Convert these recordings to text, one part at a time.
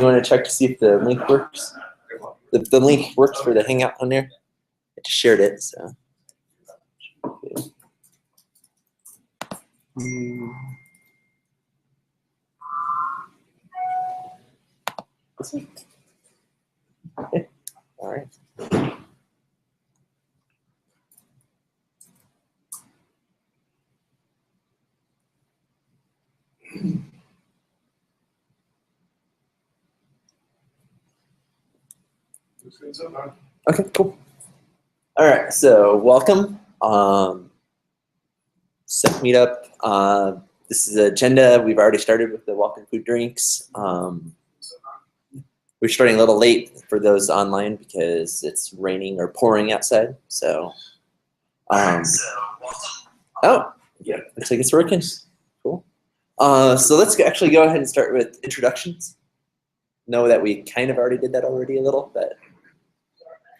want to check to see if the link works? The link works for the Hangout on there. I just shared it, so. Okay. All right. Okay, cool. All right, so welcome. Ceph meetup. This is the agenda. We've already started with the welcome food drinks. We're starting a little late for those online because it's raining or pouring outside. So, oh, yeah, looks like it's working. Cool. So let's actually go ahead and start with introductions. Know that we kind of already did that already a little, but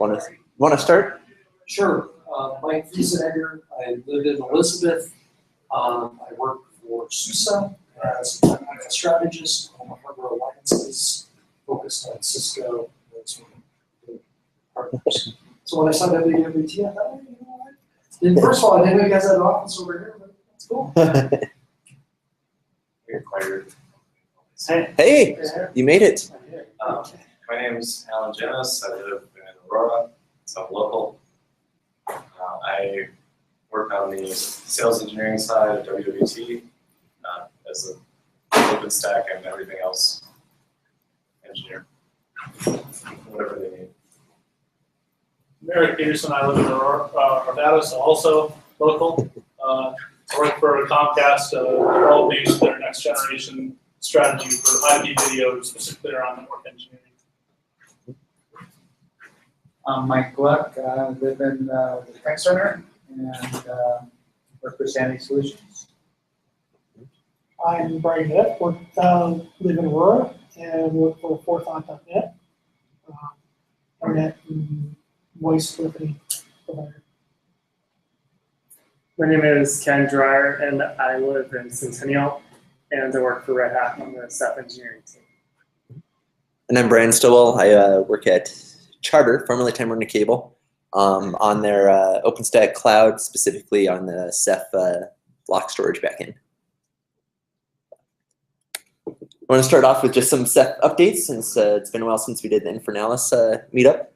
want to start? Sure. Mike Friesenegger. I live in Elizabeth. I work for SUSE as a technical strategist on the hardware alliances focused on Cisco and sort of partners. So when I saw WWT, I thought, hey, you know what? First of all, I didn't know you guys had an office over here, but that's cool. Hey, you made it. My name is Alan Janis. I live in Aurora, so I'm local. I work on the sales engineering side of WWT as an OpenStack and everything else engineer, whatever they need. Eric Peterson, I live in Aurora, Nevada, so also local. I work for Comcast, developing their next generation strategy for IP video, specifically around network engineering. I'm Mike Gluck. I live in the Tech Center and work for Sandy Solutions. I'm Brian Neff, live in Aurora and work for forethought.net, internet and voice telephony provider. My name is Ken Dreyer, and I live in Centennial, and I work for Red Hat on the Ceph engineering team. And I'm Brian Stowell. I work at Charter, formerly Time Warner Cable, on their OpenStack cloud, specifically on the Ceph block storage backend. I want to start off with just some Ceph updates since it's been a while since we did the Infernalis meetup.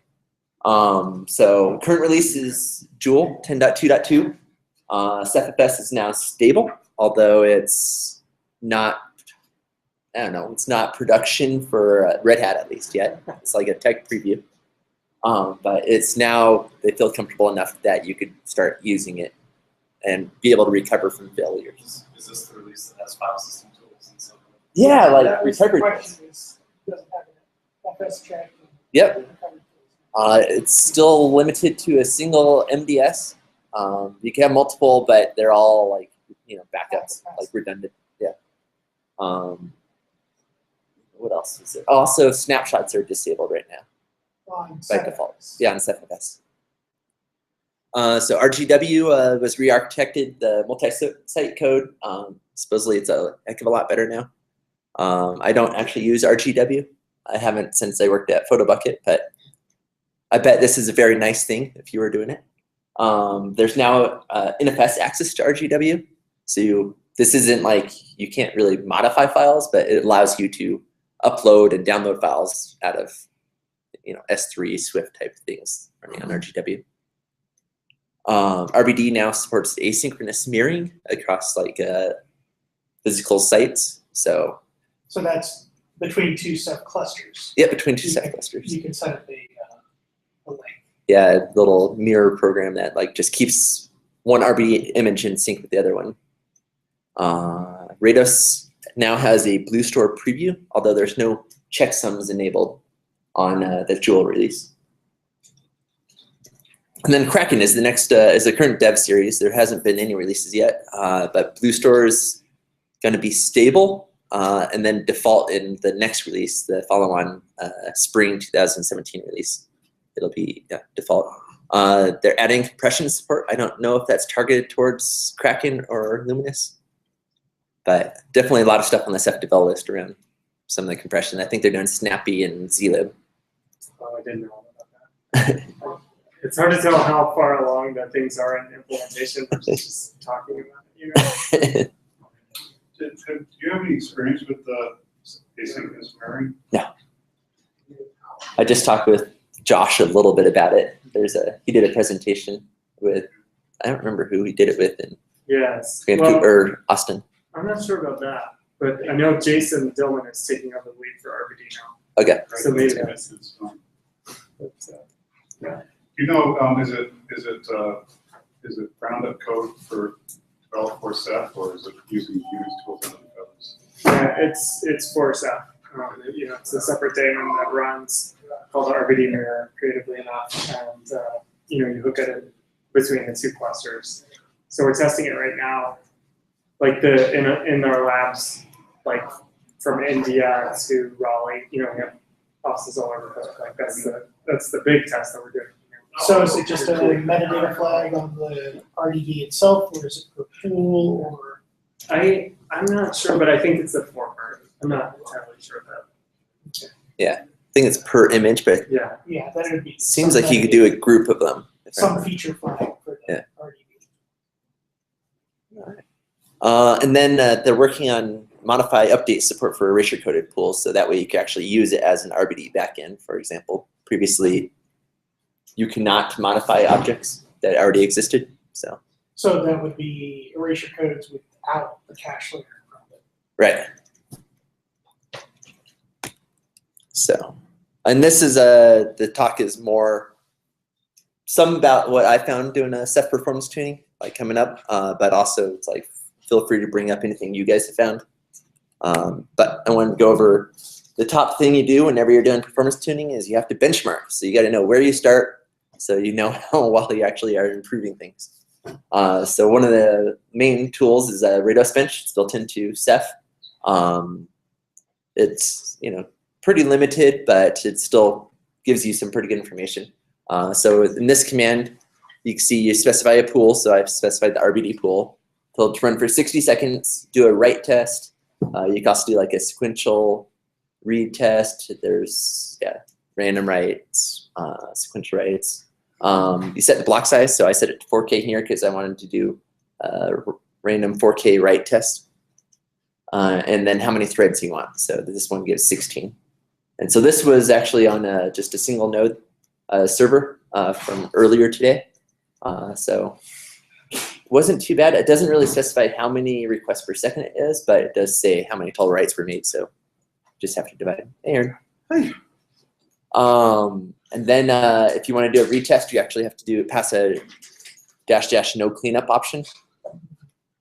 So current release is Joule 10.2.2. CephFS is now stable, although it's not, I don't know, it's not production for Red Hat at least yet. It's like a tech preview. But it's now, they feel comfortable enough that you could start using it and be able to recover from failures. Is this the release that has file system tools and so on? Yeah, like recovery. The question is, doesn't have an FS check. Yep. It's still limited to a single MDS. You can have multiple, but they're all like, you know, backups, like redundant. Yeah. What else is it? Also, snapshots are disabled right now by default. Yeah, on CephFS. So RGW was re-architected, the multi-site code. Supposedly it's a heck of a lot better now. I don't actually use RGW. I haven't since I worked at PhotoBucket, but I bet this is a very nice thing if you were doing it. There's now NFS access to RGW. So this isn't like, you can't really modify files, but it allows you to upload and download files out of, you know, S3, Swift type things running on RGW. RBD now supports asynchronous mirroring across like physical sites. So that's between two Ceph clusters. Yeah, between two Ceph clusters. You can set up a link. Yeah, a little mirror program that like just keeps one RBD image in sync with the other one. Rados now has a Blue Store preview, although there's no checksums enabled on the Joule release. And then Kraken is the next, is the current dev series. There hasn't been any releases yet, but Blue Store is going to be stable and then default in the next release, the follow-on spring 2017 release. It'll be default. They're adding compression support. I don't know if that's targeted towards Kraken or Luminous, but definitely a lot of stuff on the Ceph devel list around some of the compression. I think they're doing Snappy and zlib. Oh, I didn't know about that. It's hard to tell how far along that things are in implementation versus just talking about it, you know? Do you have any experience with the asynchronous mirroring? No. I just talked with Josh a little bit about it. He did a presentation with, I don't remember who he did it with, in Yes. Vancouver or Austin. I'm not sure about that, but I know Jason Dillman is taking over the lead for RBD now. Okay. So maybe It's fine. but, Do you know, is it roundup code for developed for Ceph, or is it using Unix tools and other codes? yeah, it's for Ceph. You know, it's a separate daemon that runs called RBD mirror, creatively enough, and you know, you hook it in between the two clusters. So we're testing it right now, like in our labs, like from India to Raleigh. You know, we have offices all over the place. Like that's the big test that we're doing. So is it just a metadata flag on the RDD itself, or is it per pool, or? I'm not sure, but I think it's a former. I'm not entirely sure of that. I think it's per image, but Yeah. Yeah, then it would be. seems some like you could do a group of them. Some feature flag for the RDD. And then they're working on modify update support for erasure coded pools, so that way you can actually use it as an RBD backend, for example. Previously, you cannot modify objects that already existed. So that would be erasure codes without the cache layer in front of it. right. So, and this is the talk is more some about what I found doing a Ceph performance tuning, like coming up, but also it's like feel free to bring up anything you guys have found. But I want to go over the top thing you do whenever you're doing performance tuning is you have to benchmark. So you got to know where you start, so you know how well you actually are improving things. So one of the main tools is Rados Bench. It's built into Ceph. It's pretty limited, but it still gives you some pretty good information. So in this command, you can see you specify a pool. So I've specified the RBD pool. Told to run for 60 seconds, do a write test. You can also do like a sequential read test. There's random writes, sequential writes. You set the block size, so I set it to 4K here because I wanted to do a random 4K write test. And then how many threads you want. So this one gives 16. And so this was actually on just a single node server from earlier today. So it wasn't too bad. It doesn't really specify how many requests per second it is, but it does say how many total writes were made. So just have to divide. Hey, Aaron. Hi. And then if you want to do a retest, you actually have to pass a -- no cleanup option.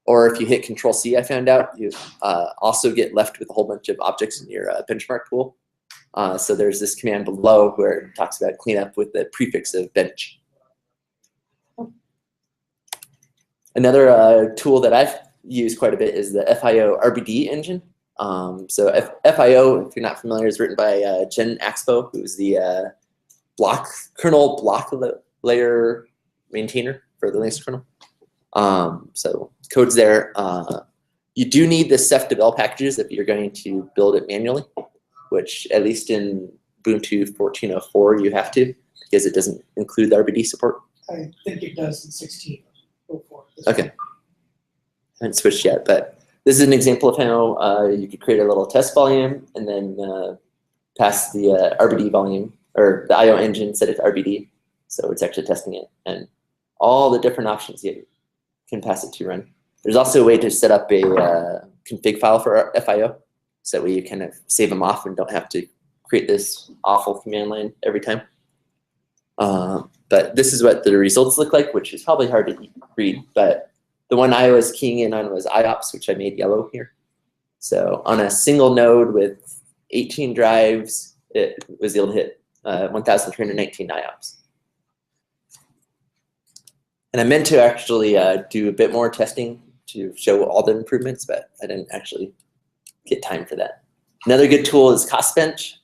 Or if you hit Control-C, I found out, you also get left with a whole bunch of objects in your benchmark pool. So there's this command below where it talks about cleanup with the prefix of bench. Another tool that I've used quite a bit is the FIO RBD engine. So FIO, if you're not familiar, is written by Jen Axpo, who's the kernel block layer maintainer for the Linux kernel. So code's there. You do need the Ceph devel packages if you're going to build it manually, which at least in Ubuntu 14.04 you have to, because it doesn't include the RBD support. I think it does in 16.04. Okay. I haven't switched yet, but this is an example of how you could create a little test volume and then pass the RBD volume, or the IO engine, set it to RBD. So it's actually testing it, and all the different options you can pass it to run. There's also a way to set up a config file for FIO, so that way you kind of save them off and don't have to create this awful command line every time. But this is what the results look like, which is probably hard to read, but the one I was keying in on was IOPS, which I made yellow here. So on a single node with 18 drives, it was able to hit 1,319 IOPS. And I meant to actually do a bit more testing to show all the improvements, but I didn't actually get time for that. Another good tool is CostBench.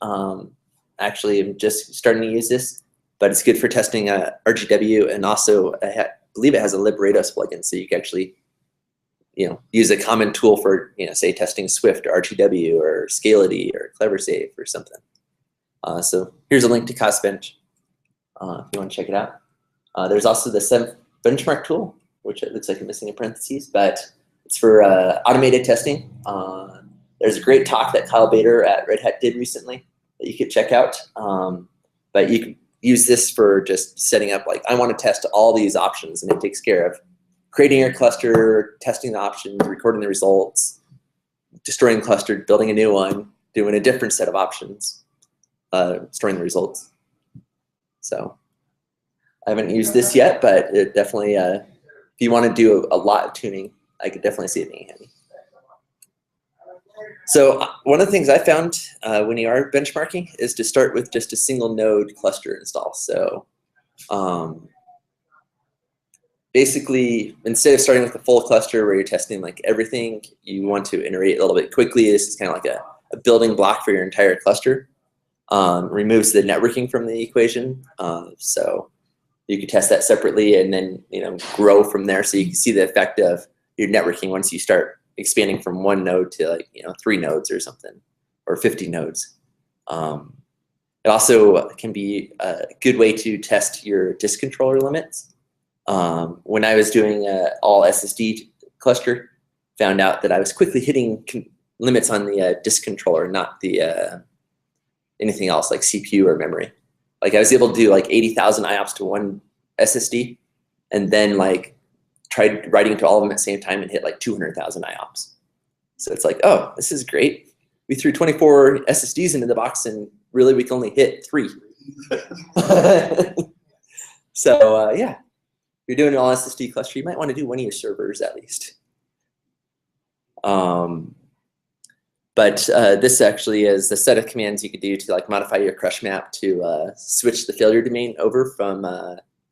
Actually, I'm just starting to use this, but it's good for testing RGW, and also I believe it has a librados plugin, so you can actually use a common tool for, say testing Swift or RTW or Scality or CleverSafe or something. So here's a link to CostBench if you want to check it out. There's also the Ceph benchmark tool, which it looks like I'm missing in parentheses, but it's for automated testing. There's a great talk that Kyle Bader at Red Hat did recently that you could check out. But you can use this for just setting up, like, I want to test all these options, and it takes care of creating your cluster, testing the options, recording the results, destroying the cluster, building a new one, doing a different set of options, storing the results. So I haven't used this yet, but it definitely, if you want to do a lot of tuning, I could definitely see it being handy. So one of the things I found when you are benchmarking is to start with just a single node cluster install. So basically, instead of starting with the full cluster where you're testing like everything, you want to iterate a little bit quickly. This is kind of like a building block for your entire cluster. Removes the networking from the equation. So you can test that separately and then grow from there, so you can see the effect of your networking once you start expanding from one node to, like, 3 nodes or something, or 50 nodes. It also can be a good way to test your disk controller limits. When I was doing all SSD cluster, found out that I was quickly hitting limits on the disk controller, not the anything else like CPU or memory. Like, I was able to do like 80,000 IOPS to one SSD, and then like tried writing to all of them at the same time and hit like 200,000 IOPS. So it's like, oh, this is great. We threw 24 SSDs into the box, and really we can only hit 3. So yeah, if you're doing an all SSD cluster, you might want to do one of your servers at least. But this actually is a set of commands you could do to like modify your crush map to switch the failure domain over from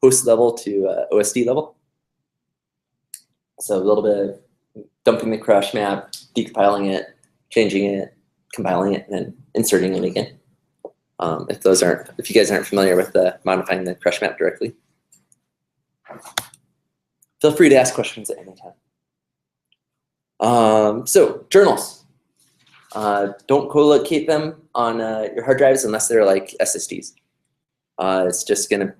host level to OSD level. So a little bit of dumping the crush map, decompiling it, changing it, compiling it, and then inserting it again. If you guys aren't familiar with modifying the crush map directly, feel free to ask questions at any time. So journals. Don't co-locate them on your hard drives unless they're like SSDs. It's just going to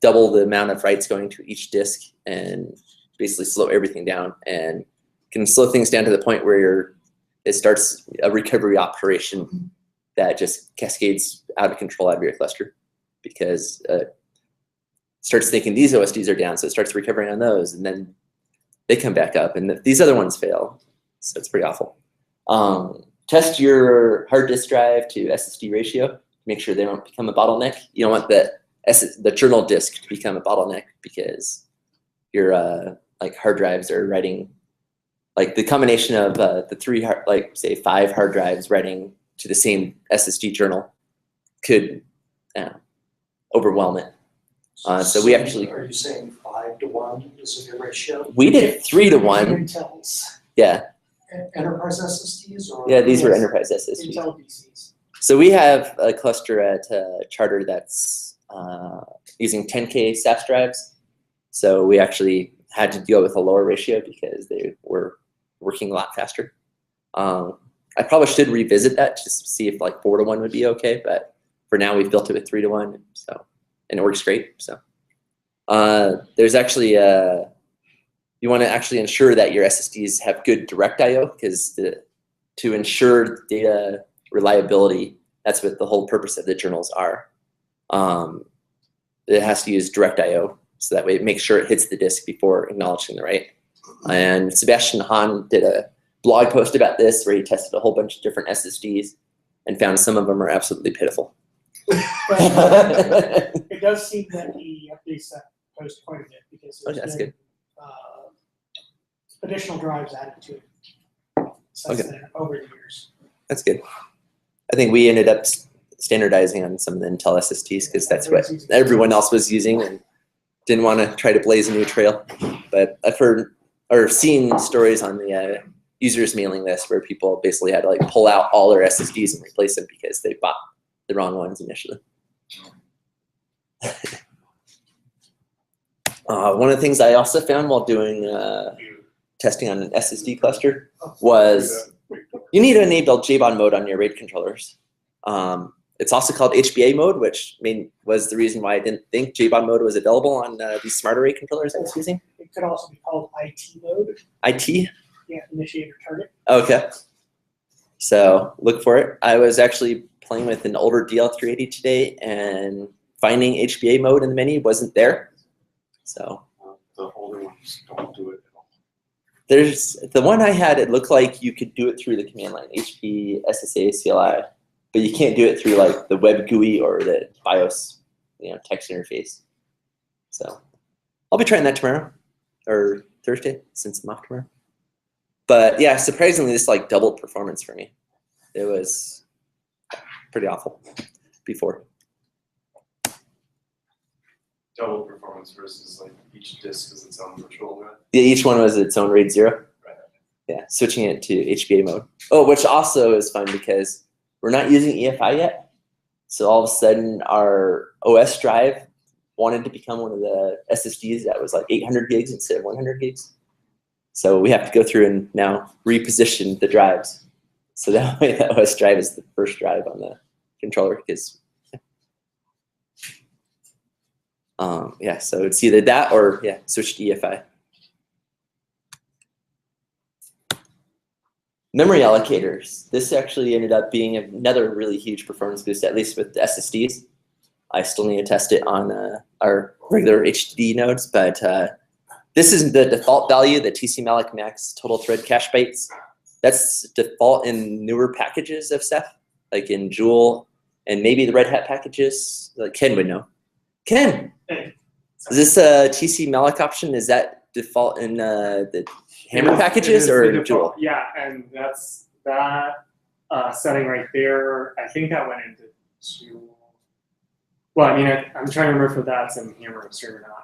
double the amount of writes going to each disk and basically slow everything down, and can slow things down to the point where it starts a recovery operation that just cascades out of control out of your cluster, because it starts thinking these OSDs are down, so it starts recovering on those, and then they come back up, and these other ones fail. So it's pretty awful. Test your hard disk drive to SSD ratio to make sure they don't become a bottleneck. You don't want the journal disk to become a bottleneck, because your like hard drives are writing, like the combination of the 3 like say 5 hard drives writing to the same SSD journal could overwhelm it. So we actually. Are you saying 5 to 1 is a good ratio? We did 3 to 1. Intels. Yeah. Enterprise SSDs or? Yeah, these were enterprise SSDs. Intel PCs. So we have a cluster at Charter that's using 10K SAS drives. So we actually had to deal with a lower ratio because they were working a lot faster. I probably should revisit that just to see if like 4 to 1 would be okay, but for now we've built it with 3 to 1, so, and it works great. So there's actually you want to actually ensure that your SSDs have good direct I/O, because to ensure data reliability, that's what the whole purpose of the journals are. It has to use direct I/O, so that way it makes sure it hits the disk before acknowledging the write. And Sebastian Hahn did a blog post about this where he tested a whole bunch of different SSDs and found some of them are absolutely pitiful. It does seem that he updates that post quite a bit, because there's been additional drives added to it since then over the years. That's good. I think we ended up standardizing on some of the Intel SSDs because that's what everyone else was using and didn't want to try to blaze a new trail. But I've heard or seen stories on the users mailing list where people basically had to like pull out all their SSDs and replace them because they bought the wrong ones initially. One of the things I also found while doing testing on an SSD cluster was you need to enable JBOD mode on your RAID controllers. It's also called HBA mode, which was the reason why I didn't think JBOD mode was available on these smart array controllers I was using. It could also be called IT mode. IT? Yeah, initiator target. Okay. So look for it. I was actually playing with an older DL380 today, and finding HBA mode in the menu wasn't there. So the older ones don't do it at all. there's the one I had. It looked like you could do it through the command line, HP SSA CLI, but you can't do it through like the web GUI or the BIOS, text interface. So I'll be trying that tomorrow or Thursday since I'm off tomorrow. But yeah, surprisingly, this like doubled performance for me. It was pretty awful before. Double performance versus like each disk is its own virtual mode. Yeah, each one was its own RAID 0. Right. Yeah, switching it to HBA mode. Oh, which also is fun because we're not using EFI yet. So all of a sudden our OS drive wanted to become one of the SSDs that was like 800 gigs instead of 100 gigs. So we have to go through and now reposition the drives. So that way the OS drive is the first drive on the controller because yeah, so it's either that or switch to EFI. Memory allocators. This actually ended up being another really huge performance boost, at least with the SSDs. I still need to test it on our regular HDD nodes, but this is the default value, the TC-Malloc max total thread cache bytes. That's default in newer packages of Ceph, like in Joule and maybe the Red Hat packages. Like Ken would know. Ken, is this a TC-Malloc option? Is that default in the Hammer packages or Joule? Yeah, and that's that setting right there. I think that went into Joule. Well, I mean, I'm trying to remember if that's in Hammer upstream or not.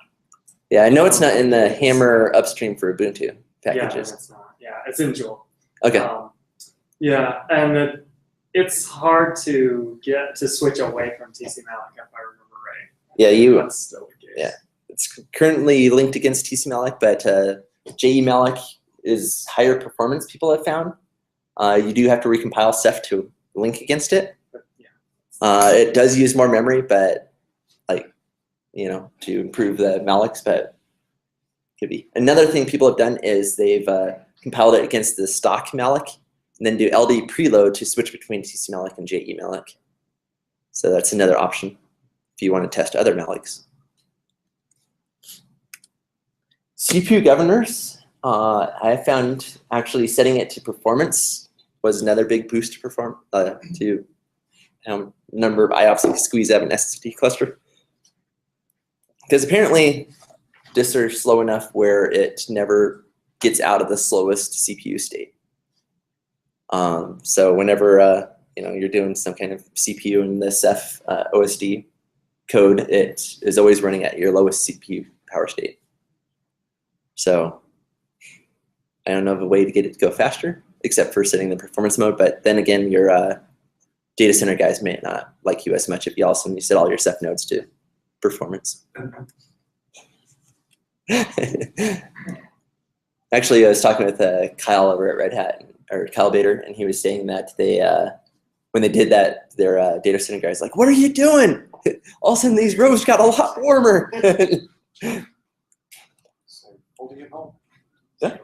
Yeah, I know it's not in the Hammer upstream for Ubuntu packages. Yeah, it's not. Yeah, it's in Joule. Okay. Yeah, and it's hard to get to switch away from TC-Malloc if I remember right. Yeah, That's still the case. Yeah, it's currently linked against TC-Malloc, but JE-Malloc is higher performance. People have found. You do have to recompile Ceph to link against it. But, yeah. It does use more memory, but to improve the mallocs, but could be. Another thing people have done is they've compiled it against the stock malloc and then do LD preload to switch between TC-Malloc and JE-Malloc. So that's another option if you want to test other mallocs. CPU governors, I found actually setting it to performance was another big boost to perform to number of IOPS you can squeeze out of an SSD cluster. Because apparently disks are slow enough where it never gets out of the slowest CPU state. So whenever you're doing some kind of CPU in the Ceph OSD code, it is always running at your lowest CPU power state. So I don't know of a way to get it to go faster, except for setting the performance mode. But then again, your data center guys may not like you as much if you also set all your Ceph nodes to performance. Actually, I was talking with Kyle over at Red Hat, or Kyle Bader, and he was saying that they, when they did that, their data center guys like, "What are you doing? All of a sudden, these rows got a lot warmer." So holding it home. Yeah.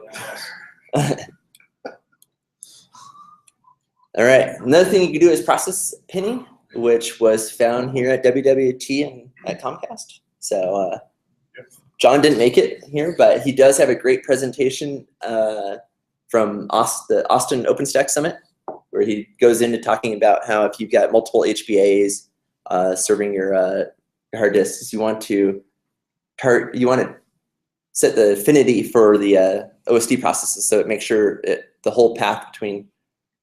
All right. Another thing you can do is process pinning, which was found here at WWT and at Comcast. So John didn't make it here, but he does have a great presentation from the Austin OpenStack Summit, where he goes into talking about how if you've got multiple HBAs serving your hard disks, you want to set the affinity for the OSD processes, so it makes sure the whole path between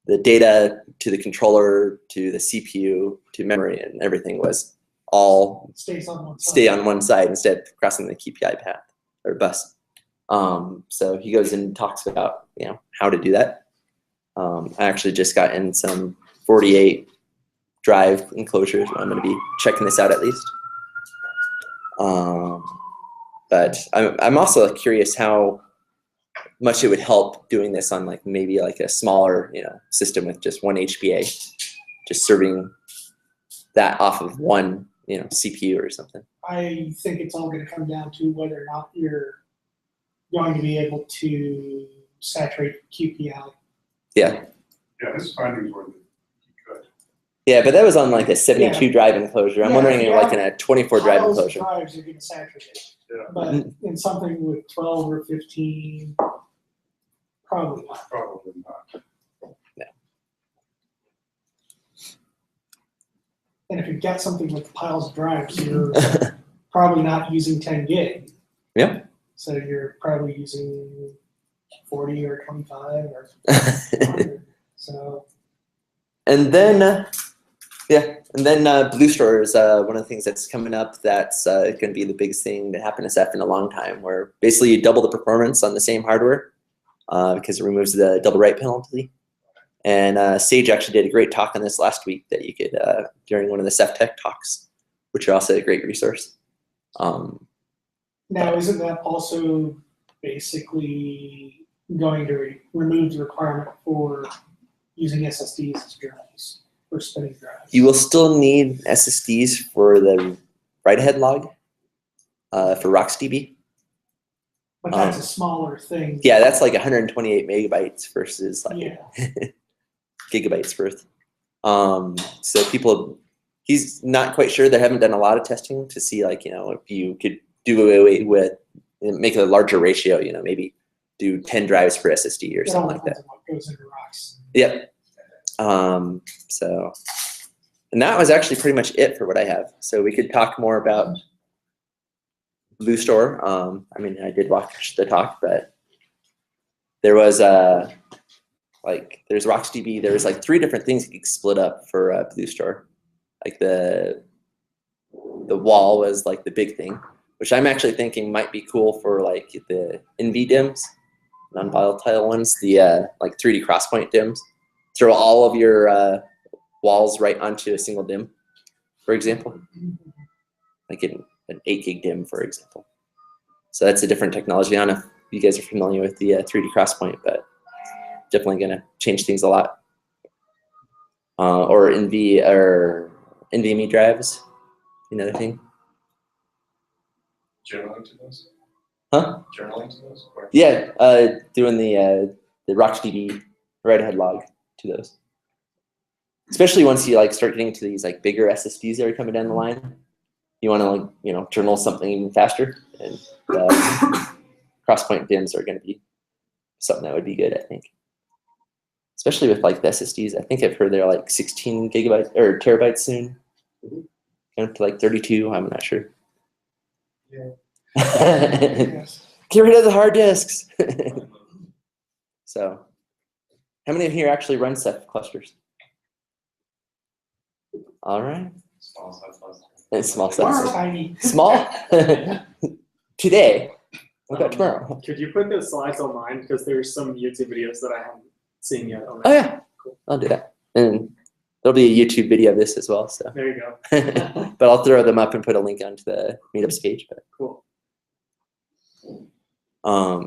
the data to the controller to the CPU to memory and everything was all Stays on one side. stay on one side instead of crossing the KPI path or bus. So he goes and talks about how to do that. I actually just got in some 48 drive enclosures. I'm going to be checking this out at least. But I'm also curious how much it would help doing this on like maybe like a smaller, system with just one HBA, just serving that off of one, CPU or something. I think it's all going to come down to whether or not you're going to be able to saturate QPI. Yeah. Yeah, his findings were that he could. Yeah, but that was on like a 72 drive enclosure. I'm wondering like in a 24 drive Piles of enclosure. drives are going to saturate it. Yeah. But in something with 12 or 15, probably not. Probably not. And if you've got something with piles of drives, you're probably not using 10 gig. Yeah. So you're probably using 40 or 25 or 100. So. And then, Blue Store is one of the things that's coming up that's going to be the biggest thing that happened to Ceph in a long time, where basically you double the performance on the same hardware because it removes the double write penalty. And Sage actually did a great talk on this last week that you could, during one of the Ceph Tech talks, which are also a great resource. Now, isn't that also basically going to remove the requirement for using SSDs as drives or spinning drives? You will still need SSDs for the write-ahead log for RocksDB. But that's a smaller thing. Yeah, that's like 128 megabytes versus like gigabytes worth. So he's not quite sure. They haven't done a lot of testing to see like, if you could do away with, make a larger ratio, maybe do 10 drives per SSD or something like that. What goes into Rocks. Yep. And that was actually pretty much it for what I have. So we could talk more about Blue Store. I mean, I did watch the talk, but there was there's RocksDB. There was like 3 different things you could split up for Blue Store. Like the wall was like the big thing, which I'm actually thinking might be cool for like the NV DIMMs, non-volatile ones, the like 3D crosspoint DIMMs. Throw all of your walls right onto a single DIMM, for example, like an 8 gig DIMM, for example. So that's a different technology. I don't know if you guys are familiar with the 3D crosspoint, but definitely going to change things a lot. Or NVMe drives, another thing. Journaling to those? Huh? Journaling to those? Or? Yeah, doing the RocksDB write-ahead log to those. Especially once you like start getting to these like bigger SSDs that are coming down the line, you want to like journal something even faster, and crosspoint DIMMs are going to be something that would be good, I think. Especially with like the SSDs, I think I've heard they're like 16 gigabytes or terabytes soon, going up to like 32. I'm not sure. Yeah. Get rid of the hard disks. So, how many of you here actually run Ceph clusters? All right. Small size cluster. It's small size. Tiny. Small? Today. What about tomorrow? Could you put the slides online? Because there's some YouTube videos that I haven't seen yet. On Oh yeah, cool. I'll do that. And there'll be a YouTube video of this as well. So. There you go. But I'll throw them up and put a link onto the meetups page. But. Cool.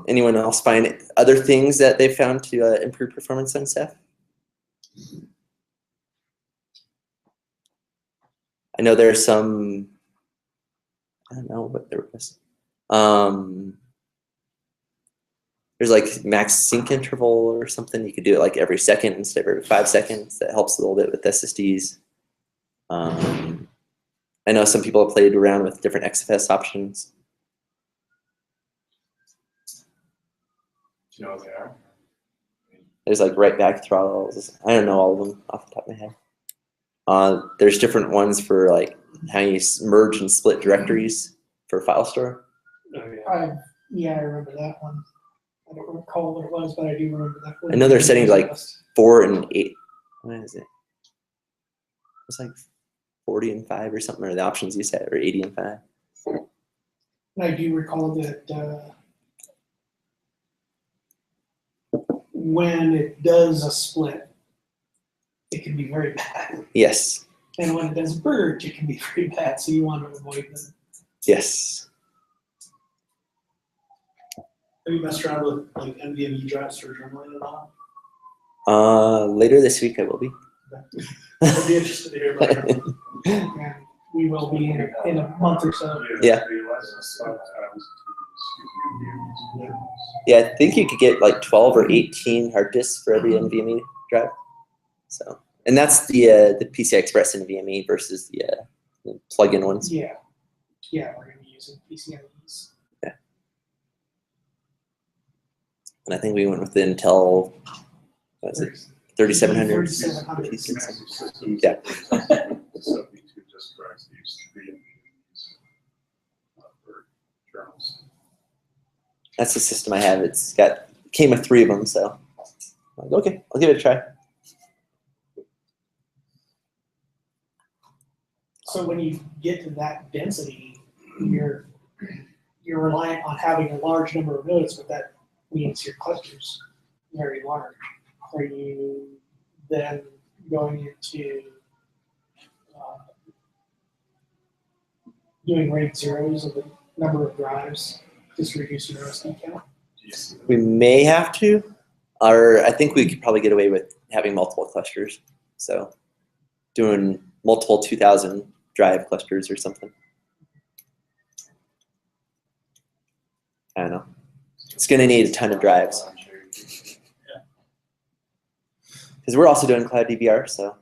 Anyone else find other things that they found to improve performance on Ceph? I know there's some, I don't know what there was. There's like max sync interval or something. You could do it like every second instead of every 5 seconds. That helps a little bit with SSDs. I know some people have played around with different XFS options. Do you know what they are? There's like write back throttles. I don't know all of them off the top of my head. There's different ones for like how you merge and split directories for file store. Oh, yeah. I remember that one. I don't recall what it was, but I do remember that one. I know they're setting like 4 and 8. What is it? It's like 40 and 5 or something, or the options you set, or 80 and 5. And I do recall that when it does a split, it can be very bad. Yes. And when it does merge, it can be very bad, so you want to avoid them. Yes. Have you messed around with like NVMe drives for journaling at all? Later this week I will be. I'd be interested to hear about it. And we will be in a month or so. Yeah. Yeah, I think you could get like 12 or 18 hard disks for every NVMe drive. So, and that's the PCI Express NVMe versus the plug-in ones. Yeah. Yeah, we're going to be using PCIEs. Yeah. And I think we went with the Intel, what was it, 3700? 3700. Yeah. 72 disk drives these 3 NVMEs for journals. That's the system I have. Came with 3 of them, so I'm like, okay, I'll give it a try. So when you get to that density, you're reliant on having a large number of nodes, but that means your cluster's very large. Are you then going into doing RAID zeros of the number of drives just to reduce your OSD count? We may have to, or I think we could probably get away with having multiple clusters. So doing multiple 2000 drive clusters or something. I don't know. It's going to need a ton of drives. Because we're also doing cloud DVR, so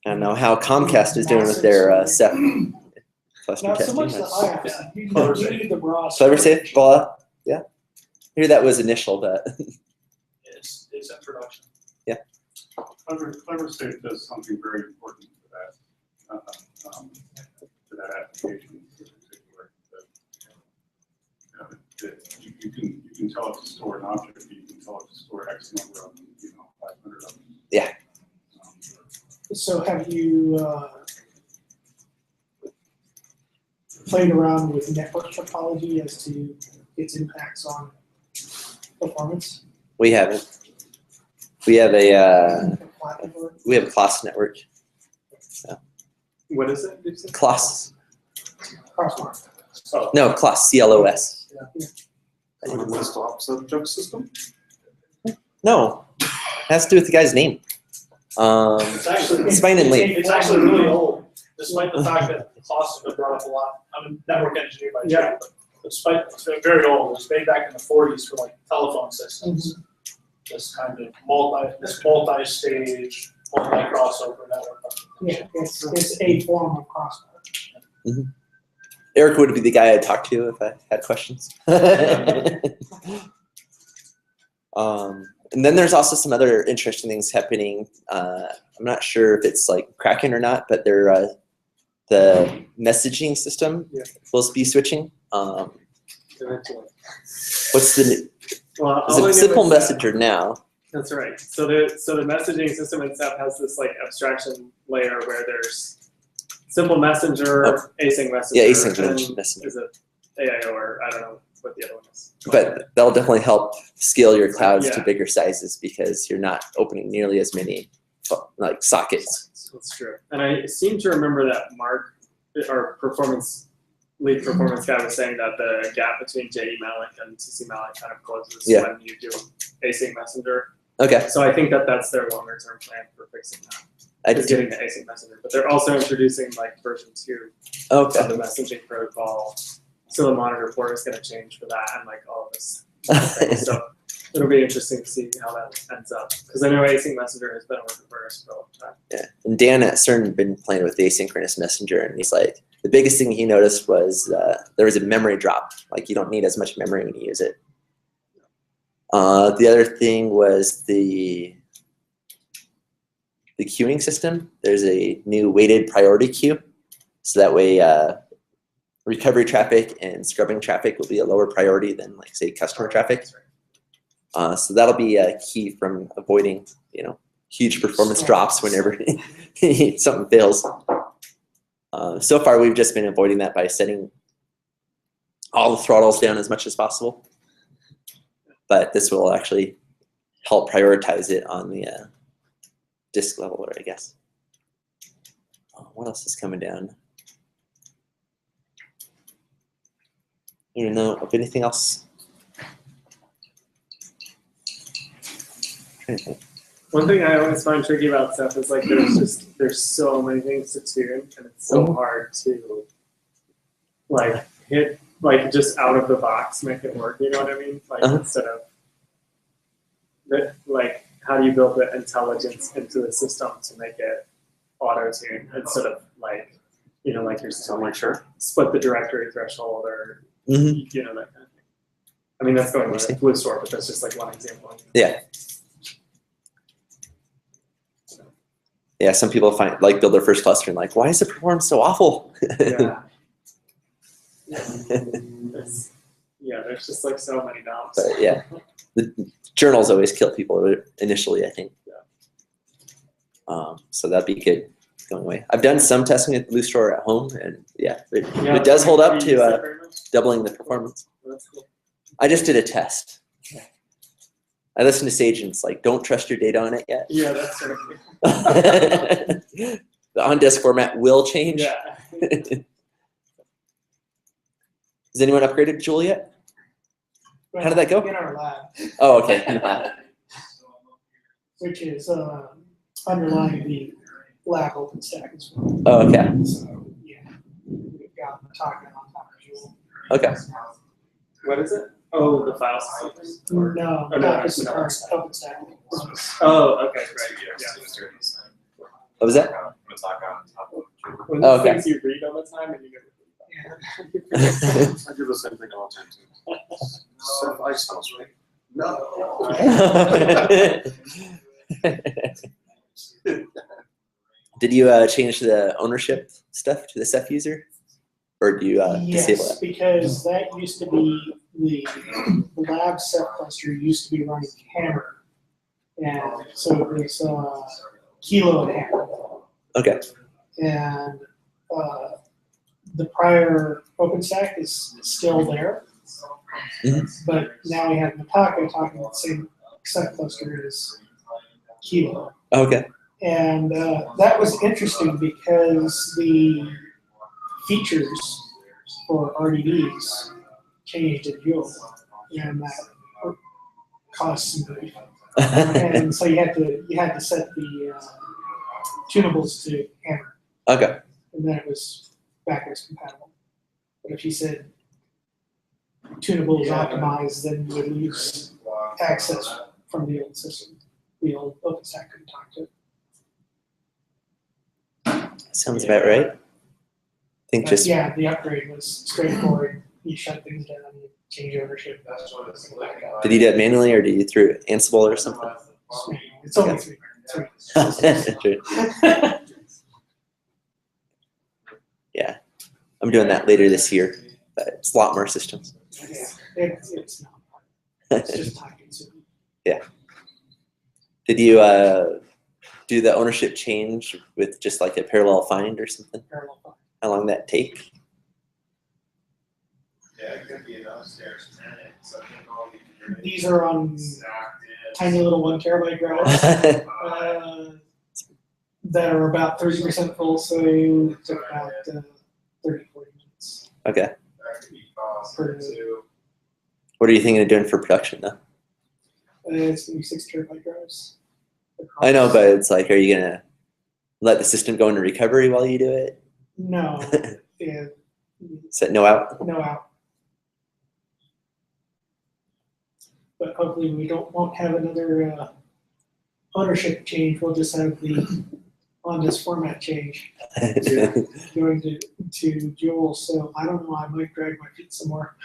I don't know how Comcast is doing with their Ceph cluster Not so testing. much the IaaS. You need the raw Clever storage. safe, blah, yeah. I hear that was initial, but It's in production. Clever State does something very important for that application in particular. That you can tell it to store an object, you can tell it to store X number of them, 500 of them. yeah. So have you played around with network topology as to its impacts on performance? We haven't. We have a class network. What is it? Did you say? Class. Crosswalk. Oh, No, class, CLOS. Like a desktop subject system? No, it has to do with the guy's name. It's fine and late. It's actually really old, despite the fact that the cost has been brought up a lot. I'm a network engineer by trade, but despite it's very old. It was made back in the 40s for like telephone systems. This kind of multi-stage, multi-crossover network. Yeah, it's a form of crosswalk. Eric would be the guy I'd talk to if I had questions. And then there's also some other interesting things happening. I'm not sure if it's like Kraken or not, but they're the messaging system will be switching. What's the well, is it Simple Messenger now? That's right. So the messaging system itself has this like abstraction layer where there's Simple Messenger, async messenger. Yeah, async and messenger. Is it AIO or I don't know what the other one is. But that'll definitely help scale your clouds to Yeah. bigger sizes because you're not opening nearly as many like sockets. That's true. And I seem to remember that Mark, our lead performance guy, was saying that the gap between JE Malloc and CC Malloc kind of closes when you do async messenger. Okay. So I think that's their longer term plan for fixing that. Is getting the async messenger. But they're also introducing like version 2 of the messaging protocol. So the monitor port is going to change for that and like all of this. So it'll be interesting to see how that ends up. Because I know async messenger has been a work in progress for a long time. Yeah. And Dan at CERN had been playing with the asynchronous messenger, and he's like, the biggest thing he noticed was there was a memory drop. Like you don't need as much memory when you use it. The other thing was the queuing system. There's a new weighted priority queue, so that way recovery traffic and scrubbing traffic will be a lower priority than, like, say, customer traffic. So that'll be a key from avoiding, huge performance drops whenever something fails. So far, we've just been avoiding that by setting all the throttles down as much as possible. But this will actually help prioritize it on the disk level, I guess. What else is coming down? I don't know of anything else One thing I always find tricky about Ceph is like there's so many things to tune, and it's so hard to like hit like just out of the box make it work. You know what I mean? Like instead of like how do you build the intelligence into the system to make it auto tune instead of like like you're saying split the directory threshold or that kind of thing. I mean that's going with Blue Store, but that's just like one example. Yeah. Yeah, some people build their first cluster and like, why is the performance so awful? Yeah. There's just like so many knobs. But yeah, the journals always kill people initially, I think. So that'd be good going away. I've done some testing at Blue Store at home, and it does hold up to doubling the performance. That's cool. I just did a test. I listened to Sage and it's like, don't trust your data on it yet. Yeah, that's sort of The on-desk format will change. Yeah. Has anyone upgraded to Joule yet? How did that go? In our lab, Oh, okay. which is underlying the lab OpenStack as well. Oh, okay. So yeah, we've got Meetup on top of Joule. Okay. What is it? Oh, the file system? No, no, not just the no. current OpenStack. Oh, okay, right. What was that? When Oh, those okay. things you read all the time and you never I do the same thing all the time too. Ceph ice house, right? No. Did you change the ownership stuff to the Ceph user? Or do you disable Yes, that? because that used to be the lab Ceph cluster used to be running Hammer. And so it was Kilo and Hammer. Okay. And the prior OpenStack is still there. But now we have Meetup talking about the same Ceph cluster as Kilo. Okay. And that was interesting because the features for RDDs changed in Joule, and that caused some grief. And so you had to set the tunables to Hammer, Okay. and then it was backwards compatible. But if you said tunable is optimized, then you would lose access from the old system. The old OpenStack couldn't talk to it. Sounds about right. I think But just yeah, the upgrade was straightforward. You shut things down, you change ownership. did you do it manually or did you through Ansible or something? It's only three. True. Yeah, I'm doing that later this year, but it's a lot more systems. Yeah, it's not. It's just time consuming. Yeah. Did you do the ownership change with just like a parallel find or something? Parallel find. How long did that take? Yeah, it could be an upstairs tenant, so These are on tiny little 1 terabyte drives that are about 30% full, so it took about 30-40 minutes. Okay. Per, What are you thinking of doing for production though? it's going to be 6 terabyte drives. I know, but it's like, are you gonna let the system go into recovery while you do it? No. Yeah. Set no out? No out. But hopefully we won't have another ownership change. We'll just have the on this format change going to Joule. So I don't know. I might drag my feet some more.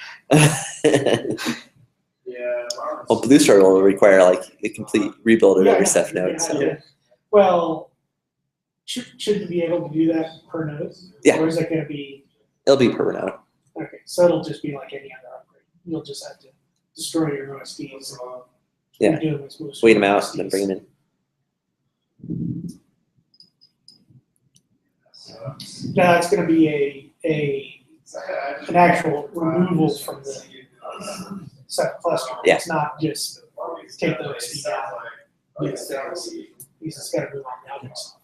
Yeah. Well, Blue Store will require like a complete rebuild of every Ceph node. So. Yeah. Well, should you be able to do that per node? Yeah. Or is it going to be? It'll be per node. Okay, so it'll just be like any other upgrade. You'll just have to destroy your OSDs. Yeah. Wait them out and then bring them in. No, it's going to be an actual removal from the Ceph cluster. Yeah. It's not just take the OSD down. It's just got to move on the other stuff.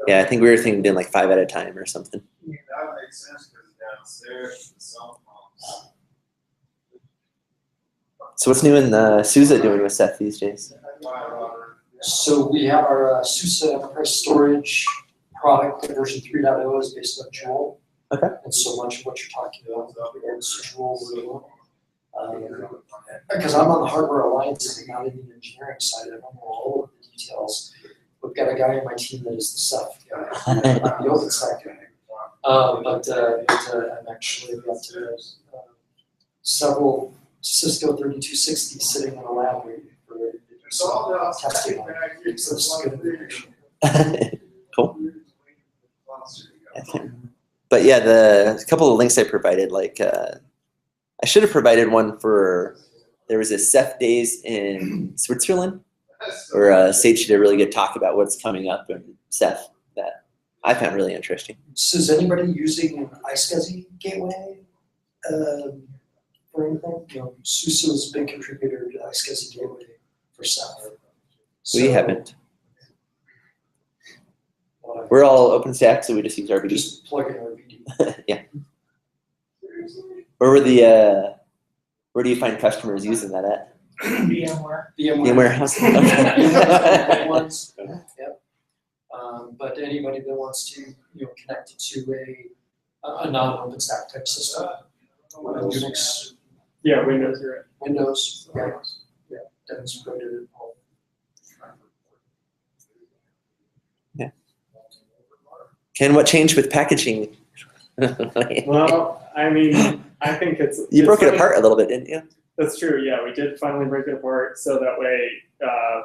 Yeah, I think we were thinking doing like 5 at a time or something. That makes sense because downstairs, the cell phones. So what's new in SUSE doing with Ceph these days? So we have our SUSE enterprise storage product. Version 3.0 is based on Joule. Okay. And so much of what you're talking about is Joule. Because I'm on the hardware alliance and not in the engineering side, I don't know all of the details. We've got a guy on my team that is the Ceph guy. I'm the OpenStack guy. But I'm actually got several Cisco 3260s sitting in a lab waiting for testing on it. So this is good information. Cool. But yeah, a couple of links I provided, like I should have provided one for, there was a Ceph Days in Switzerland, where Sage did a really good talk about what's coming up in Ceph that I found really interesting. So is anybody using an iSCSI gateway for anything? You know, SUSE is a big contributor to the iSCSI gateway for Ceph. We haven't. We're all OpenStack, so we just use RBD. Just plug in RBD. Yeah. Where do you find customers using that at? VMware. VMware house. Okay. Ones. Yep. But anybody that wants to, connect it to a non-OpenStack type system, Unix, Yeah, Windows, you're right. Windows, yeah, demonstrated it all. Ken, what changed with packaging? Well, I mean, I think You broke it funny. apart a little bit, didn't you? That's true. Yeah, we did finally break it apart, so that way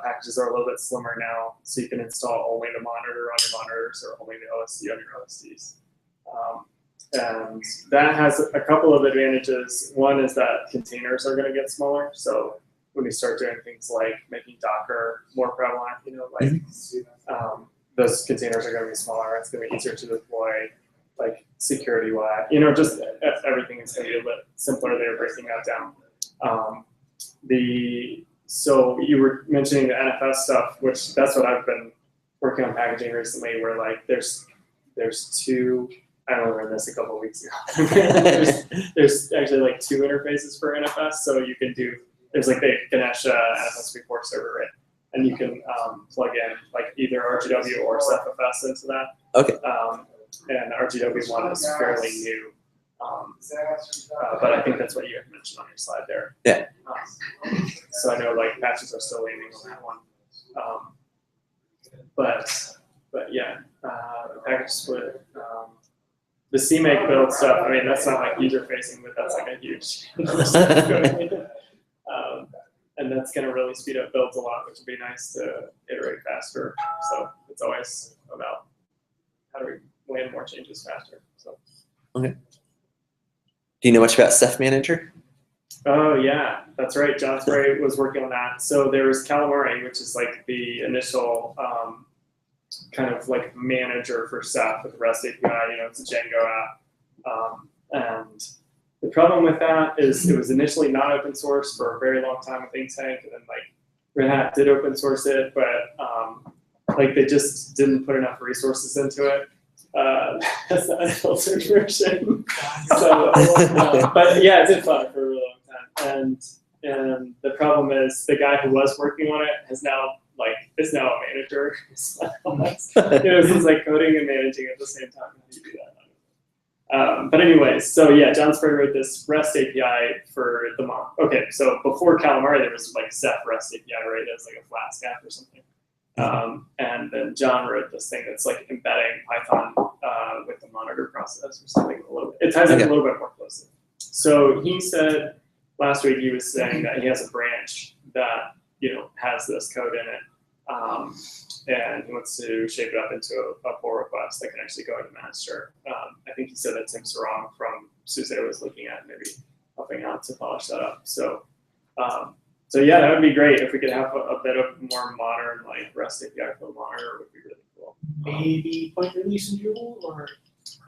packages are a little bit slimmer now. So you can install only the monitor on your monitors or only the OSD on your OSDs. And that has a couple of advantages. One is that containers are going to get smaller. So when we start doing things like making Docker more prevalent, those containers are going to be smaller. It's going to be easier to deploy, like security-wise. Just everything is going to be a bit simpler. They're breaking that down. So you were mentioning the NFS stuff, which that's what I've been working on packaging recently, where like there's two, I don't know, we learned this a couple of weeks ago. there's actually like two interfaces for NFS. So you can there's like the Ganesh NFS v4 server, right? And you can plug in like either RGW or CephFS into that. Okay. And RGW1 is fairly new. But I think that's what you had mentioned on your slide there. Yeah. So I know like patches are still leaning on that one. But yeah, package split. The CMake build stuff, I mean, that's not like user facing, but that's like a huge and that's going to really speed up builds a lot, which would be nice to iterate faster. So it's always about how do we land more changes faster. So. Okay. Do you know much about Ceph Manager? Oh yeah, that's right. John Spray was working on that. So there's Calamari, which is like the initial kind of like manager for Ceph with the REST API. It's a Django app. And the problem with that is it was initially not open source for a very long time with ThinkTank, and then like Red Hat did open source it, but like they just didn't put enough resources into it. That's the unfiltered version. So, but yeah, it did fun for a really long time. And the problem is the guy who was working on it is now a manager. So it's like coding and managing at the same time. How do you do that? But anyways, so yeah, John Spray wrote this REST API for the month. Okay, so before Calamari, there was like Ceph REST API, right? It was like a Flask app or something. And then John wrote this thing that's like embedding Python with the monitor process or something a little bit. It ties in a little bit more closely. So he said last week, he was saying that he has a branch that has this code in it, and he wants to shape it up into a pull request that can actually go into master. I think he said that Tim Sarong from SUSE was looking at maybe helping out to polish that up. So yeah, that would be great if we could have a bit of more modern like REST API for the monitor. Would be really cool. Maybe point release in Joule or?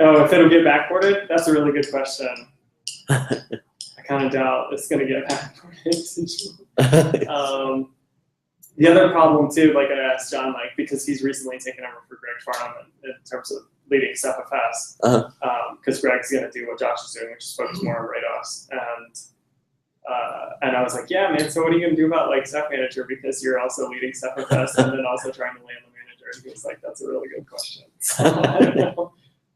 Oh, if it'll get backported? That's a really good question. I kind of doubt it's going to get backported to Joule. The other problem too, like I asked John, like because he's recently taken over for Greg Farnham in terms of leading CephFS, because Greg's going to do what Josh is doing, which is focus more on RADOS. And And I was like, yeah, man, so what are you going to do about like Ceph Manager? Because you're also leading Ceph Fest and then also trying to land the manager. And he was like, that's a really good question. So I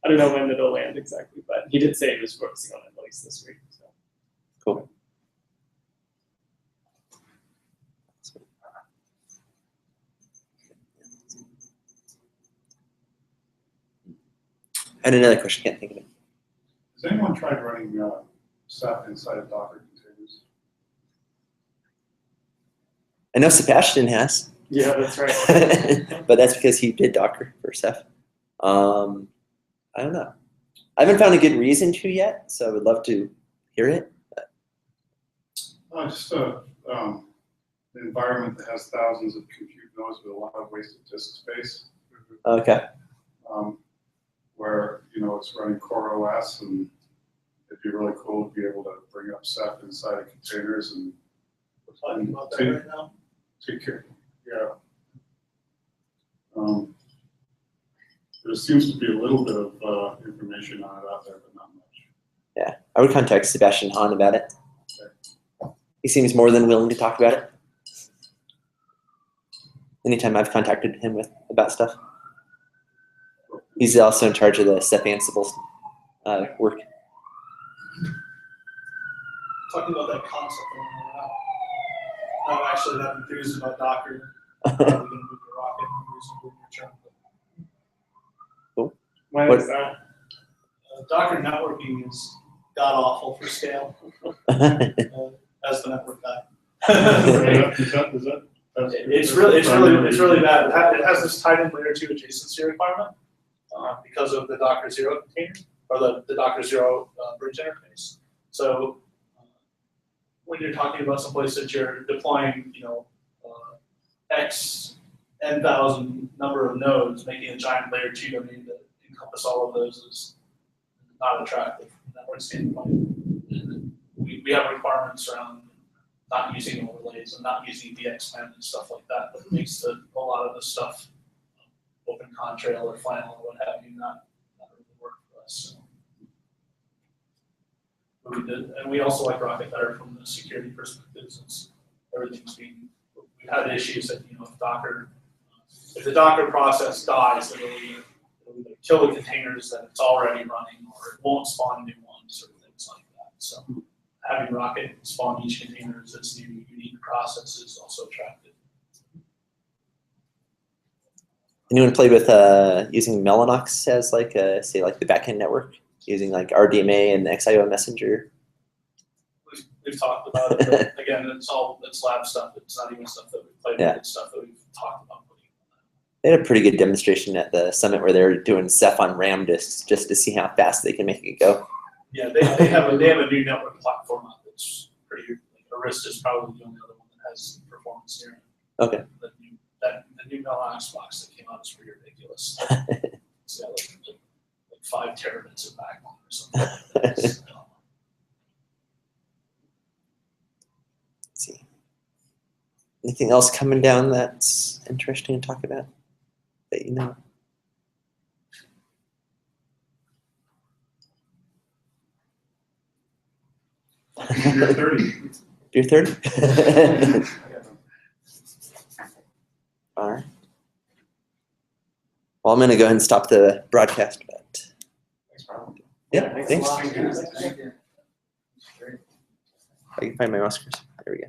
don't know when it'll land exactly, but he did say he was focusing on it at least this week. So. Cool. And another question, can't think of it. Has anyone tried running Ceph inside of Docker containers? I know Sebastian has. Yeah, that's right. But that's because he did Docker for Ceph. I don't know. I haven't found a good reason to yet, so I would love to hear it. Just an environment that has thousands of compute nodes with a lot of wasted disk space. Okay. Where it's running Core OS, and it'd be really cool to be able to bring up Ceph inside of containers and We're talking about that right now. take care. Yeah. There seems to be a little bit of information on it out there, but not much. Yeah, I would contact Sebastian Hahn about it. He seems more than willing to talk about it. Anytime I've contacted him about stuff. He's also in charge of the Ceph Ansible work. Talking about that concept, I'm actually not enthused about Docker. Probably going to move to Rocket and do some good return. Cool. Why What- is that? Docker networking is god awful for scale. As the network guy. It's really bad. It has this tight-in layer 2 adjacency requirement because of the Docker 0 container or the Docker 0 bridge interface. So when you're talking about some place that you're deploying, X n,000 number of nodes, making a giant layer 2 domain to encompass all of those is not attractive from a network standpoint. And we have requirements around not using overlays and not using DXPen and stuff like that, but it makes a lot of the stuff open contrail or final or what have you not really work for us. So. But we did, and we also like Rocket better from the security perspective since everything's being. We've had issues that if the Docker process dies, it'll either kill the containers that it's already running, or it won't spawn new ones or things like that. So having Rocket spawn each container as its new unique process is also attractive. Anyone play with using Mellanox as like say like the backend network, using like RDMA and XIO Messenger? We've talked about it, but again, it's lab stuff. It's not even stuff that we've played with. It's stuff that we've talked about putting on that. They had a pretty good demonstration at the summit where they were doing Ceph on RAM disks just to see how fast they can make it go. Yeah, they have a new network platform out that's pretty. Like Arista is probably the only other one that has performance near it. Okay. The new Mellanox box that came out is pretty ridiculous. It's got like 5 terabits of backlog or something like that. Let's see. Anything else coming down that's interesting to talk about that you know? You're 30. You're 30? All right. Well, I'm going to go ahead and stop the broadcast. But Thanks, Brian. yeah, thanks. Thank you. I can find my Oscars. There we go.